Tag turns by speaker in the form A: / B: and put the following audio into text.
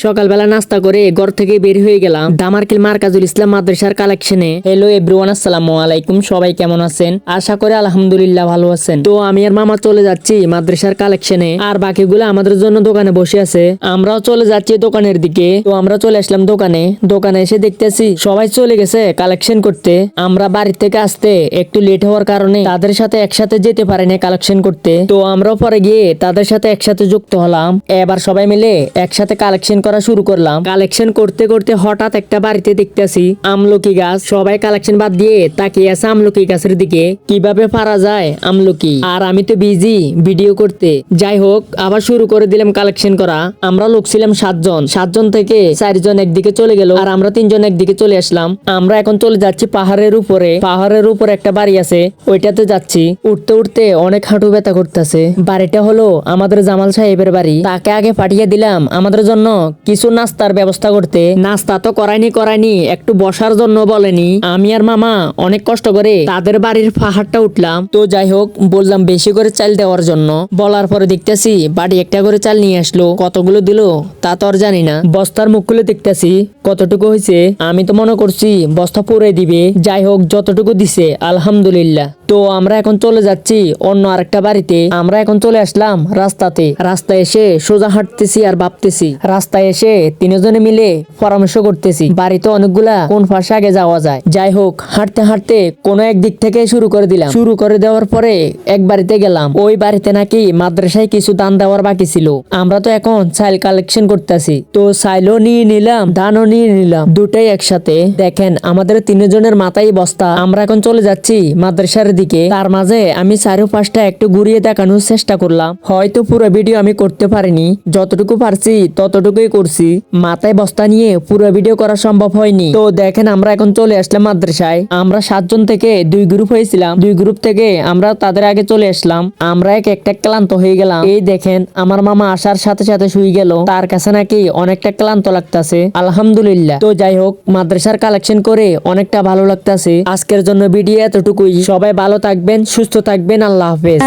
A: সকালবেলা নাস্তা করে ঘর থেকে বের হয়ে গেলাম দামারকিল মার্কাজুল ইসলাম মাদ্রাসার কালেকশনে। হ্যালো এভরিওয়ান, আসসালামু আলাইকুম। সবাই কেমন আছেন? আশা করি আলহামদুলিল্লাহ ভালো আছেন। তো আমি আর মামা চলে যাচ্ছি মাদ্রাসার কালেকশনে, আর বাকিগুলো আমাদের জন্য দোকানে বসে আছে। আমরাও চলে যাচ্ছি দোকানের দিকে। তো আমরা চলে আসলাম দোকানে এসে দেখতেছি সবাই চলে গেছে কালেকশন করতে। আমরা বাড়ি থেকে আসতে একটু লেট হওয়ার কারণে তাদের সাথে একসাথে যেতে পারিনি কালেকশন করতে। তো আমরাও পরে গিয়ে তাদের সাথে একসাথে যুক্ত হলাম। এবার সবাই মিলে একসাথে কালেকশন করা শুরু করলাম। কালেকশন করতে করতে হঠাৎ একটা বাড়িতে দেখতেছি আমলকি গাছ। সবাই কালেকশন বাদ দিয়ে তাকিয়ে আছে আমলকি গাছের দিকে, কিভাবে পারা যায় আমলকি। আর আমি তো বিজি ভিডিও করতে। যাই হোক, আবার শুরু করে দিলাম কালেকশন করা। আমরা লোক ছিলাম 7 জন থেকে 4 জন একদিকে চলে গেল, আর আমরা 3 জন একদিকে চলে আসলাম। আমরা এখন চলে যাচ্ছি পাহাড়ের উপরে একটা বাড়ি আছে, ওইটাতে যাচ্ছি। উঠতে উঠতে অনেক হাঁটু ব্যথা করতেছে। বাড়িটা হলো আমাদের জামাল সাহেবের বাড়ি। তাকে আগে পাঠিয়ে দিলাম আমাদের জন্য কিছু নাস্তার ব্যবস্থা করতে। নাস্তা তো করায়নি, একটু বসার জন্য বলেনি। আমি আর মামা অনেক কষ্ট করে তাদের বাড়ির পাহাড়টা উঠলাম। তো যাই হোক, বললাম বেশি করে চাল দেওয়ার জন্য। বলার পরে দেখতেছি বাড়ি একটা করে চাল নিয়ে আসলো। কতগুলো দিল তা তো আর জানি না। বস্তার মুখ খুলে দেখতেছি কতটুকু হয়েছে। আমি তো মনে করছি বস্তা পুরে দিবে। যাই হোক, যতটুকু দিছে আলহামদুলিল্লাহ। তো আমরা এখন চলে যাচ্ছি অন্য আরেকটা বাড়িতে। আমরা এখন চলে আসলাম রাস্তায় এসে সোজা হাঁটতেছি আর ভাবতেছি। রাস্তায় এসে 3 জনে মিলে পরামর্শ করতেছি বাড়িতে অনেকগুলা কোন পাশে আগে যাওয়া যায়। যাই হোক, হাঁটতে হাঁটতে কোনো এক দিক থেকে শুরু করে দিলাম। শুরু করে দেওয়ার পরে এক বাড়িতে গেলাম। ওই বাড়িতে নাকি মাদ্রাসায় কিছু দান দেওয়ার বাকি ছিল। আমরা তো এখন চাইল কালেকশন করতেছি। তো চাইলও নিয়ে নিলাম, ধানও নিয়ে নিলাম, দুটাই একসাথে। দেখেন আমাদের 3 জনের মাথায় বস্তা। আমরা এখন চলে যাচ্ছি মাদ্রাসার দিকে। তার মাঝে আমি 4-5টা একটু ঘুরিয়ে দেখানোর চেষ্টা করলাম। হয়তো পুরো ভিডিও আমি করতে পারিনি, যতটুকু পারছি ততটুকুই করছি। মাথায় বস্তা নিয়ে পুরো ভিডিও করা সম্ভব হয়নি। তো দেখেন আমরা এখন চলে আসলাম মাদ্রাসায়। আমরা 7 জন থেকে 2 গ্রুপ হয়েছিলাম। 2 গ্রুপ থেকে আমরা তাদের আগে চলে আসলাম। আমরা একটা ক্লান্ত হয়ে গেলাম। এই দেখেন আমার মামা আসার সাথে সাথে শুয়ে গেল। তার কাছে নাকি অনেকটা ক্লান্ত লাগতেছে আলহামদুলিল্লাহ। তো যাই হোক, মাদ্রাসার কালেকশন করে অনেকটা ভালো লাগতেছে। আজকের জন্য ভিডিও এতটুকুই। সবাই ভালো থাকবেন, সুস্থ থাকবেন। আল্লাহ হাফেজ।